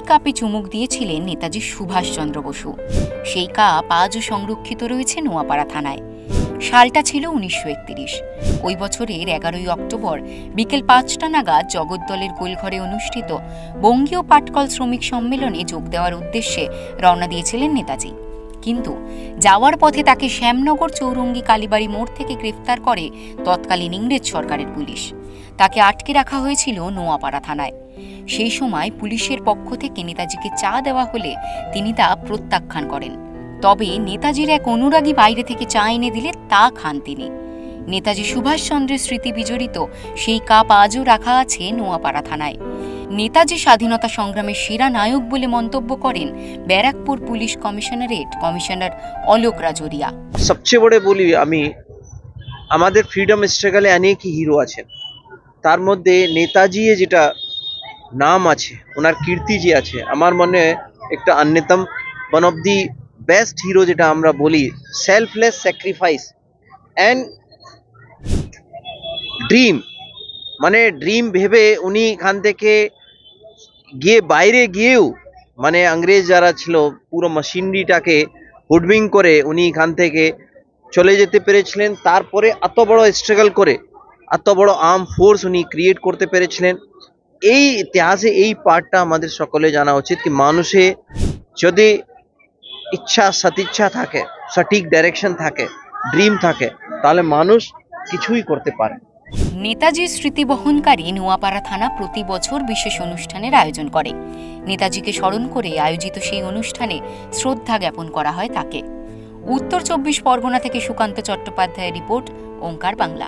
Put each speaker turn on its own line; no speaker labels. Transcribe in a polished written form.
কাপে চুমুক দিয়েছিলেন নেতাজি সুভাষচন্দ্র বসু। সেই কাপ আজও সংরক্ষিত রয়েছে নোয়াপাড়া থানায়। সালটা ছিল 1931। ওই বছরের 11ই অক্টোবর বিকেল 5টা নাগাদ জগদ্দলের গোলঘরে অনুষ্ঠিত বঙ্গীয় পাটকল শ্রমিক সম্মেলনে যোগ দেওয়ার উদ্দেশ্যে রওনা দিয়েছিলেন নেতাজি। কিন্তু যাওয়ার পথে তাকে শ্যামনগর চৌরঙ্গী কালীবাড়ি মোড় থেকে গ্রেফতার করে তৎকালীন ইংরেজ সরকারের পুলিশ। তাকে আটকে রাখা হয়েছিল নোয়াপাড়া থানায়। সেই সময় পুলিশের পক্ষ থেকে নেতাজিকে চা দেওয়া হলে তিনি তা প্রত্যাখ্যান করেন। তবে নেতাজির এক অনুরাগী বাইরে থেকে চা এনে দিলে তা খান তিনি। নেতাজি সুভাষচন্দ্রের স্মৃতি বিজড়িত সেই কাপ আজও রাখা আছে নোয়াপাড়া থানায়। নেতাজি স্বাধীনতা সংগ্রামের সেরা নায়ক বলে মন্তব্য করেন Barrackpore police commissionerate commissioner Alok Rajoria.
সবচেয়ে বড় বলি আমি, আমাদের ফ্রিডম স্ট্রাগলে অনেক হিরো আছেন, তার মধ্যে নেতাজি যেটা নাম আছে, ওনার কীর্তি যে আছে, আমার মনে একটা অন্যতম one of the best hero যেটা আমরা বলি, সেলফলেস স্যাক্রিফাইস অ্যান্ড ড্রিম, মানে ড্রিম ভেবে উনি এখান থেকে গিয়ে বাইরে গিয়েও, মানে ইংরেজ যারা ছিল পুরো মেশিনারিটাকে হুডবিং করে উনি এখান থেকে চলে যেতে পেরেছিলেন। তারপরে এত বড় স্ট্রাগল করে এত বড় আর্ম ফোর্স উনি ক্রিয়েট করতে পেরেছিলেন। এই ইতিহাসে এই পার্টটা আমাদের সকলে জানা উচিত কি মানুষে যদি ইচ্ছা, সদিচ্ছা থাকে, সঠিক ডাইরেকশন থাকে, ড্রিম থাকে, তাহলে মানুষ কিছুই করতে পারে।
নেতাজির স্মৃতি বহনকারী নোয়াপাড়া থানা প্রতি বছর বিশেষ অনুষ্ঠানের আয়োজন করে। নেতাজিকে স্মরণ করে আয়োজিত সেই অনুষ্ঠানে শ্রদ্ধা জ্ঞাপন করা হয় তাকে। উত্তর 24 পরগনা থেকে সুকান্ত চট্টোপাধ্যায়ের রিপোর্ট, ওঙ্কার বাংলা।